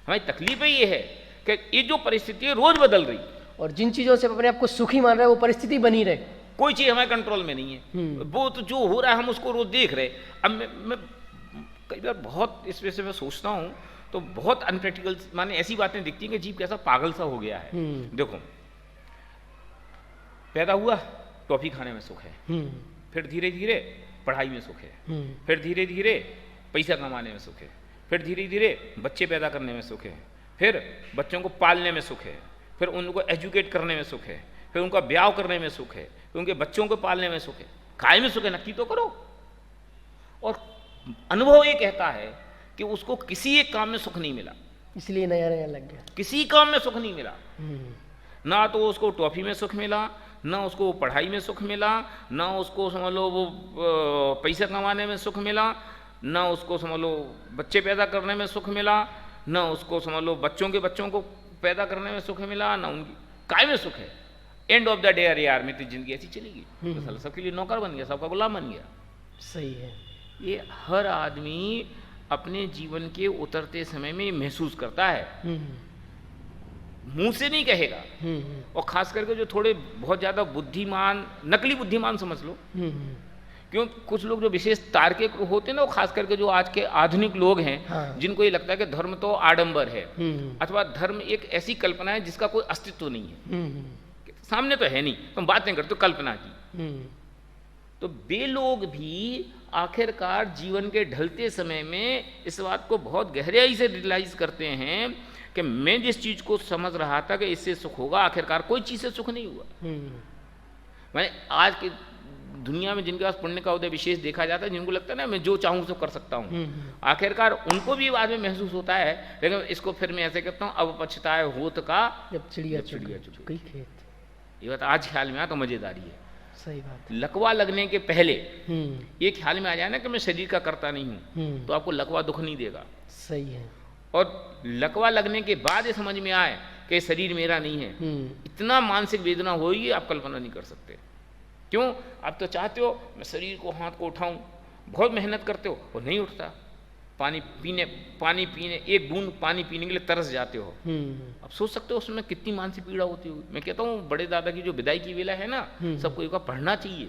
हमारी तकलीफ ये है कि ये जो परिस्थिति है रोज बदल रही, और जिन चीजों से अपने आप को सुखी मान रहे हैं वो परिस्थिति बनी रहे, कोई चीज हमारे कंट्रोल में नहीं है। वो तो जो हो रहा है हम उसको रोज देख रहे। अब मैं कई बार बहुत इस वजह से मैं सोचता हूँ तो बहुत अनप्रैक्टिकल माने ऐसी बातें दिखती हैं कि जीव कैसा पागल सा हो गया है। देखो, पैदा हुआ टॉफी खाने में सुख है, फिर धीरे धीरे पढ़ाई में सुख है, फिर धीरे धीरे पैसा कमाने में सुख है, फिर धीरे धीरे बच्चे पैदा करने में सुख है, फिर बच्चों को पालने में सुख है, फिर उनको एजुकेट करने में सुख है, फिर उनका ब्याह करने में सुख है, फिर उनके बच्चों को पालने में सुख है। काय में सुख है नक्की तो करो। और अनुभव ये कहता है कि उसको किसी एक काम में सुख नहीं मिला, इसलिए नया नया लग गया। किसी काम में सुख नहीं मिला, ना तो उसको टॉफी में सुख मिला, ना उसको पढ़ाई में सुख मिला, ना उसको समझ लो वो पैसा कमाने में सुख मिला, ना उसको समझ लो बच्चे पैदा करने में सुख मिला, ना उसको समझ लो बच्चों को पैदा करने में सुख मिला, ना उनकी काय में सुख है। एंड ऑफ द डे अरे यार मेरी जिंदगी ऐसी चलेगी, तो सबके लिए नौकर बन गया, सबका गुलाम बन गया। सही है। ये हर आदमी अपने जीवन के उतरते समय में महसूस करता है, मुंह से नहीं कहेगा। और खास करके जो थोड़े बहुत ज्यादा बुद्धिमान, नकली बुद्धिमान समझ लो, क्यों कुछ लोग जो विशेष तार्किक होते हैं ना, वो खास करके जो आज के आधुनिक लोग हैं, जिनको ये लगता है कि धर्म तो आडंबर है, अथवा धर्म एक ऐसी कल्पना है जिसका कोई अस्तित्व नहीं है, सामने तो है नहीं, तुम बात नहीं करते तो कल्पना की। तो वे लोग भी आखिरकार जीवन के ढलते समय में इस बात को बहुत गहराई से रियलाइज करते हैं कि मैं जिस चीज को समझ रहा था कि इससे सुख होगा, आखिरकार कोई चीज से सुख नहीं हुआ। मैं आज की दुनिया में जिनके पास पुण्य का उदय विशेष देखा जाता है, जिनको लगता है ना मैं जो चाहूँ सो कर सकता हूँ, आखिरकार उनको भी बाद में महसूस होता है। लेकिन इसको फिर मैं ऐसे कहता हूँ, अब पछताए होत का जब चिड़िया चुग गई खेत। ये बात आज ख्याल में आ तो मजेदारी है। सही बात। लकवा लगने के पहले ये ख्याल में आ जाए ना कि मैं शरीर का करता नहीं हूँ, तो आपको लकवा दुख नहीं देगा। सही है। और लकवा लगने के बाद ये समझ में आए कि शरीर मेरा नहीं है, इतना मानसिक वेदना होगी आप कल्पना नहीं कर सकते। क्यों? आप तो चाहते हो मैं शरीर को, हाथ को उठाऊं, बहुत मेहनत करते हो, वो नहीं उठता। पानी पीने एक बूंद पानी पीने के लिए तरस जाते हो। अब सोच सकते हो उसमें कितनी मानसिक पीड़ा होती होगी। मैं कहता हूँ बड़े दादा की जो विदाई की वेला है ना, सबको एक बार पढ़ना चाहिए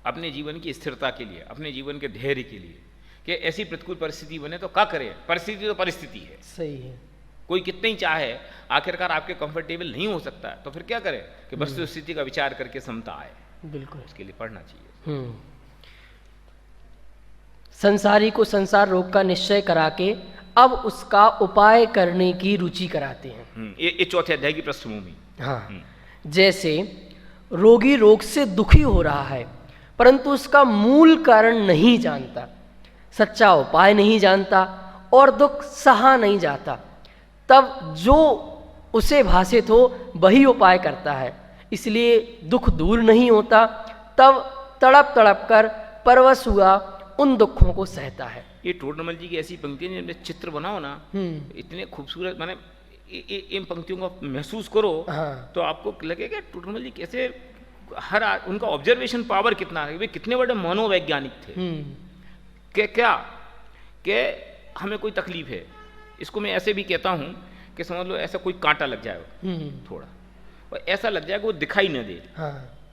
अपने जीवन की स्थिरता के लिए, अपने जीवन के धैर्य के लिए, कि ऐसी प्रतिकूल परिस्थिति बने तो क्या करे। परिस्थिति तो परिस्थिति है। सही है। कोई कितने ही चाहे आखिरकार आपके कंफर्टेबल नहीं हो सकता, तो फिर क्या करे कि वस्तु स्थिति का विचार करके समता आए। बिल्कुल, इसके लिए पढ़ना चाहिए। संसारी को संसार रोग का निश्चय करा के अब उसका उपाय करने की रुचि कराते हैं। ये चौथे अध्याय की पृष्ठभूमि। हाँ, जैसे रोगी रोग से दुखी हो रहा है परंतु उसका मूल कारण नहीं जानता, सच्चा उपाय नहीं जानता और दुख सहा नहीं जाता, तब जो उसे भासित हो वही उपाय करता है, इसलिए दुख दूर नहीं होता। तब तड़प तड़प कर परवश हुआ उन दुखों को सहता है। ये टोडरमल जी की ऐसी पंक्तियां जिनमें चित्र बनाओ ना, इतने खूबसूरत, माने इन पंक्तियों को महसूस करो। हाँ। तो आपको लगेगा टोडरमल जी कैसे उनका ऑब्जर्वेशन पावर कितना है, वे कितने बड़े मनोवैज्ञानिक थे कि क्या कि हमें कोई तकलीफ है, इसको मैं ऐसे भी कहता हूँ कि समझ लो ऐसा कोई कांटा लग जाए थोड़ा, और ऐसा लग जाए कि वो दिखाई न दे,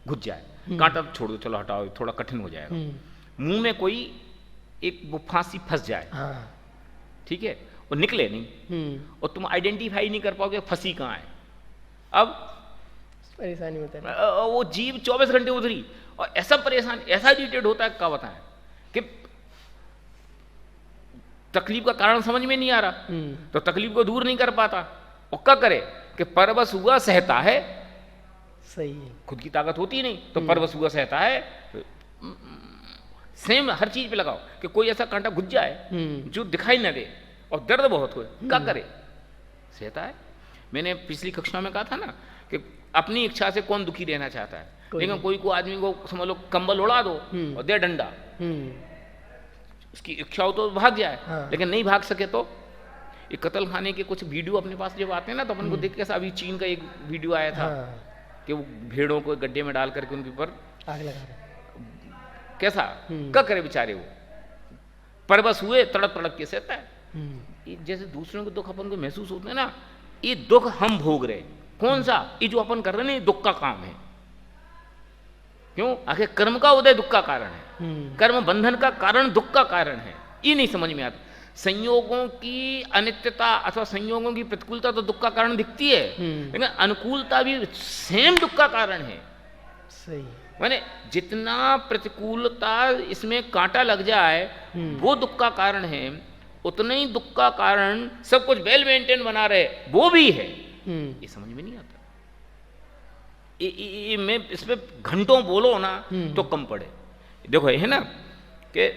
घुस जाए, कांटा तो छोड़ दो, चलो हटाओ, थोड़ा कठिन हो जाएगा। मुंह में कोई एक वो फांसी फंस जाए, ठीक है, वो निकले नहीं और तुम आइडेंटिफाई नहीं कर पाओगे फंसी कहाँ है। अब परेशानी होता है, वो जीव 24 घंटे उधरी और ऐसा परेशान, ऐसा इरिटेट होता है, क्या बताएं कि तकलीफ का कारण समझ में नहीं आ रहा, तो तकलीफ को दूर नहीं कर पाता, और क्या करे कि परवश हुआ सहता है। सही है, खुद की ताकत होती नहीं तो परवश हुआ सहता है। सेम हर चीज पे लगाओ कि कोई ऐसा कांटा घुस जाए जो दिखाई न दे और दर्द बहुत हो, क्या करे, सहता है। मैंने पिछली कक्षा में कहा था ना कि अपनी इच्छा से कौन दुखी रहना चाहता है, लेकिन कोई को आदमी को समझ लो कंबल उड़ा दो और दे डंडा, उसकी इच्छा हो तो भाग जाए, लेकिन नहीं भाग सके तो ये कत्ल खाने के कुछ वीडियो अपने पास जब आते हैं ना, तो अपन को देख के अभी चीन का एक वीडियो आया था कि वो भेड़ों को गड्ढे में डाल करके उनके ऊपर आग लगा रहे, कैसा क्या करे बेचारे, वो परवश हुए, तड़प तड़प के सहता है। जैसे दूसरों को दुख अपन को महसूस होते हैं ना, ये दुख हम भोग रहे, कौन सा, ये जो अपन कर रहे हैं दुख का काम है। क्यों, आखिर कर्म का उदय दुख का कारण है, कर्म बंधन का कारण दुख का कारण है, ये नहीं समझ में आता। संयोगों की अनित्यता अथवा संयोगों की प्रतिकूलता तो दुख का कारण दिखती है, लेकिन अनुकूलता भी सेम दुख का कारण है। सही, माने जितना प्रतिकूलता इसमें कांटा लग जाए वो दुख का कारण है, उतना ही दुख का कारण सब कुछ वेल मेंटेन बना रहे वो भी है। ये समझ में नहीं आता। मैं इसमें घंटों बोलो ना तो कम पड़े। देखो ये है ना कि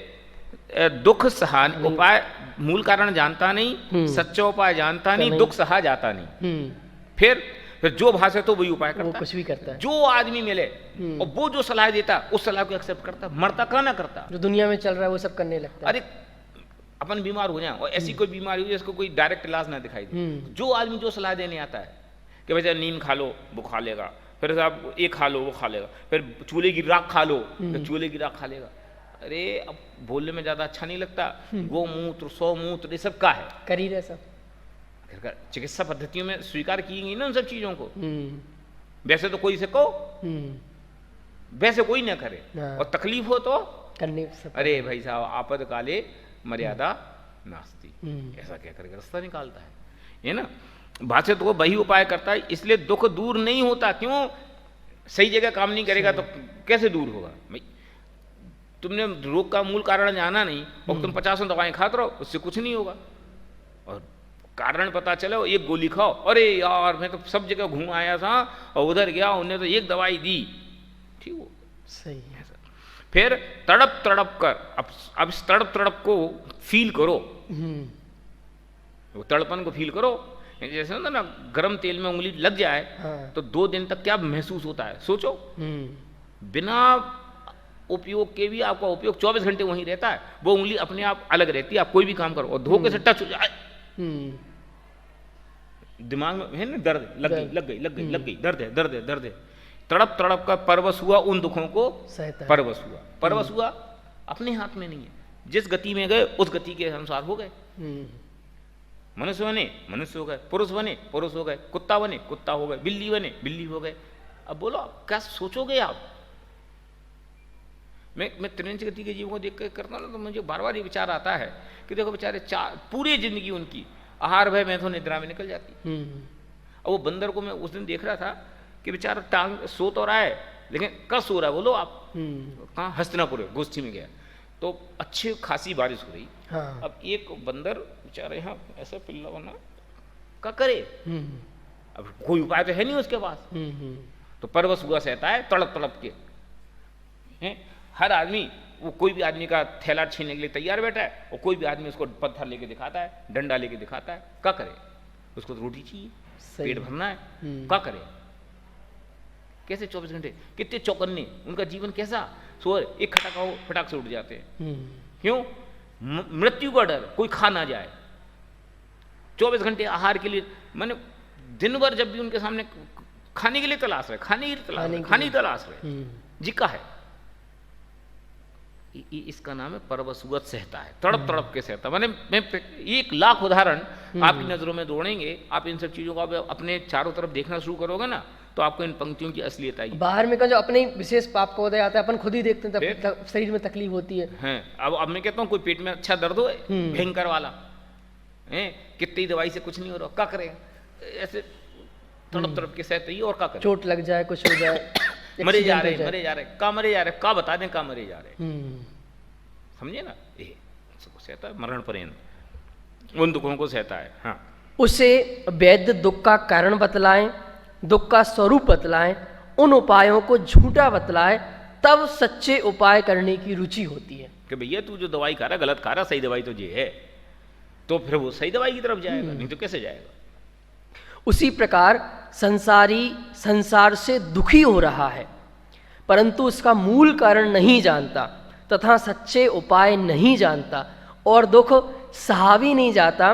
दुख सहा उपाय, मूल कारण जानता नहीं, सच्चा उपाय जानता नहीं, दुख सहा जाता नहीं। फिर जो भाषा तो वही उपाय करता है, कुछ भी करता है। जो आदमी मिले और वो जो सलाह देता उस सलाह को एक्सेप्ट करता, मरता का ना करता, जो दुनिया में चल रहा है वो सब करने लगता है। अरे अपन बीमार हो जाए और ऐसी कोई बीमारी हो जिसको कोई डायरेक्ट इलाज ना दिखाई दे, जो आदमी जो सलाह देने आता है कि भैया नीम खा लो वो खा लेगा, फिर आप ये खा लो वो खा लेगा, फिर चूल्हे की राख खा लो तो चूल्हे की राख खा लेगा। अरे अब बोलने में ज्यादा अच्छा नहीं लगता, गोमूत्र सौमूत्र ये सब का है, कर ही रहे सब, चिकित्सा पद्धतियों में स्वीकार की गई ना उन सब चीजों को। वैसे तो कोई से कहो, वैसे कोई ना करे, और तकलीफ हो तो करने सब। अरे भाई साहब आपद काले मर्यादा नास्ती, ऐसा कहकर रास्ता निकालता है ना। भाषा तो वही उपाय करता है, इसलिए दुख दूर नहीं होता। क्यों, सही जगह काम नहीं करेगा तो कैसे दूर होगा भाई। तुमने रोग का मूल कारण जाना नहीं और तुम 50 दवाएं खाते रहो, उससे कुछ नहीं होगा। और कारण पता चले, एक गोली खाओ, अरे यार मैं तो सब जगह घूम आया था और उधर गया, उन्हें तो एक दवाई दी, ठीक हो, सही है। फिर तड़प तड़प कर, अब इस तड़प तड़प को फील करो, वो तड़पन को फील करो। जैसे होता ना गरम तेल में उंगली लग जाए तो 2 दिन तक क्या महसूस होता है, सोचो। बिना उपयोग के भी आपका उपयोग 24 घंटे वहीं रहता है, वो उंगली अपने आप अलग रहती है। आप कोई भी काम करो और धोखे से टच हो जाए, दिमाग में है ना दर्द, लग गई, दर्द है। तड़प तड़प का परवश हुआ, उन दुखों को परवश हुआ अपने हाथ में नहीं है। जिस गति में गए उस गति के अनुसार हो गए। मनुष्य बने मनुष्य हो गए, पुरुष बने पुरुष हो गए, कुत्ता बने कुत्ता हो गए, बिल्ली बने बिल्ली हो गए। अब बोलो क्या सोचोगे आप। मैं त्रिंच गति के जीवों को देख कर करता हूँ ना, तो मुझे बार बार ये विचार आता है कि देखो बेचारे पूरी जिंदगी उनकी आहार भय में तो निद्रा में निकल जाती। और वो बंदर को मैं उस दिन देख रहा था कि बेचारा टांग सो तो रहा है, लेकिन कब सो रहा है बोलो आप। कहाँ, हस्तिनापुर गोष्ठी में गया तो अच्छी खासी बारिश हो रही। अब एक बंदर बेचारे यहाँ ऐसा पिल्ला बना क्या करे, अब कोई उपाय तो है नहीं उसके पास, तो परवश हुआ सहता है तड़प तड़प के। हैं हर आदमी, वो कोई भी आदमी का थैला छीनने के लिए तैयार बैठा है, और कोई भी आदमी उसको पत्थर लेके दिखाता है, डंडा लेके दिखाता है, क्या करे। उसको तो रोटी चाहिए, पेट भरना है, क्या करे। कैसे 24 घंटे, कितने चौकन्ने, उनका जीवन कैसा। सो एक खटाका हो फटाक से उठ जाते हैं। क्यों, मृत्यु का डर, कोई खा ना जाए। 24 घंटे आहार के लिए, मैंने दिन भर जब भी उनके सामने खाने के लिए तलाश रहे, खाने के लिए तलाश खाने रहे, के खाने लिए। की तलाश रहे, जिका है इसका नाम है परवसुवत सहता है, तड़प तड़प के सहता। मैंने मैं 1,00,000 उदाहरण आपकी नजरों में दौड़ेंगे। आप इन सब चीजों को आप अपने चारों तरफ देखना शुरू करोगे ना, तो आपको इन पंक्तियों की असलियत आएगी। बाहर में का जो अपने ही विशेष पाप का उदय आता है अपन खुद ही देखते हैं, तब शरीर में तकलीफ होती है। हैं अब मैं कहता हूँ कोई पेट में अच्छा दर्द हो भयंकर वाला है, कितनी दवाई से कुछ नहीं हो रहा, क्या करें, ऐसे तड़प तड़प के सहते ही, और क्या करें, चोट लग जाए, कुछ हो जाए, मरे जा accident रहे हो जाए। मरे जा रहे, का मरे जा रहे, का बता दें का मरे जा रहे, समझे ना, ये सबको सहता है मरण पर्यंत, उन दुखों को सहता है। हाँ, उसे वैद्य दुख का कारण बतलाएं, दुख का स्वरूप बतलाएं, उन उपायों को झूठा बतलाए, तब सच्चे उपाय करने की रुचि होती है। कि भैया तू जो दवाई खा रहा गलत खा रहा, सही दवाई तो ये है, तो फिर वो सही दवाई की तरफ जाएगा, नहीं तो कैसे जाएगा। उसी प्रकार संसारी संसार से दुखी हो रहा है, परंतु उसका मूल कारण नहीं जानता तथा सच्चे उपाय नहीं जानता, और दुख सहा भी नहीं जाता,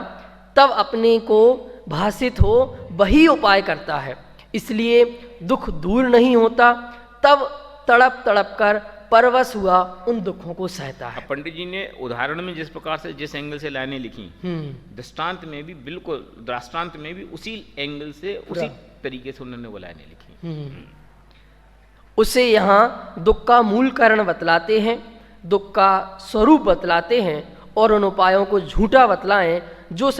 तब अपने को भासित हो वही उपाय करता है। इसलिए दुख दूर नहीं होता, तब तड़प तड़प कर परवश हुआ उन दुखों को सहता है। अब पंडित जी ने उदाहरण में जिस प्रकार से, जिस एंगल से लाइनें लिखी, दृष्टांत में भी बिल्कुल, दृष्टांत में भी उसी एंगल से, उसी तरीके से उन्होंने वो लाइनें लिखी। उसे यहाँ दुख का मूल कारण बतलाते हैं, दुख का स्वरूप बतलाते हैं, और उन उपायों को झूठा बतलाएं जो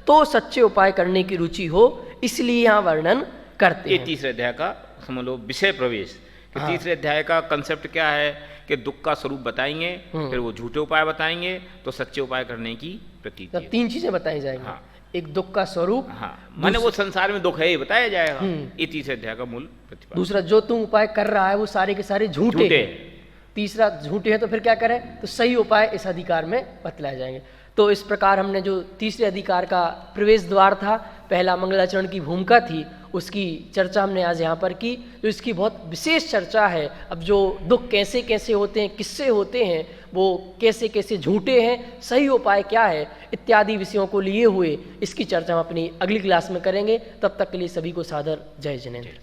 तो सच्चे उपाय करने की रुचि हो, इसलिए यहाँ वर्णन करते ये हैं। तीसरे अध्याय का समझ लो विषय प्रवेश। कि तीसरे अध्याय का कंसेप्ट क्या है कि दुख का स्वरूप बताएंगे, फिर वो झूठे उपाय बताएंगे, तो सच्चे उपाय करने की प्रतीति तब है। 3 चीजें बताई जाएंगी। हाँ। एक दुख का स्वरूप, हाँ, माने वो संसार में दुख है ये बताया जाएगा, ये तीसरे अध्याय का मूल प्रतिपादन। दूसरा जो तुम उपाय कर रहा है वो सारे के सारे झूठे झूठे हैं। तीसरा झूठे हैं तो फिर क्या करें, तो सही उपाय इस अधिकार में बतलाए जाएंगे। तो इस प्रकार हमने जो तीसरे अधिकार का प्रवेश द्वार था, पहला मंगलाचरण की भूमिका थी, उसकी चर्चा हमने आज यहाँ पर की। जो इसकी बहुत विशेष चर्चा है, अब जो दुख कैसे कैसे होते हैं, किससे होते हैं, वो कैसे कैसे झूठे हैं, सही उपाय क्या है, इत्यादि विषयों को लिए हुए इसकी चर्चा हम अपनी अगली क्लास में करेंगे। तब तक के लिए सभी को सादर जय जिनेंद्र।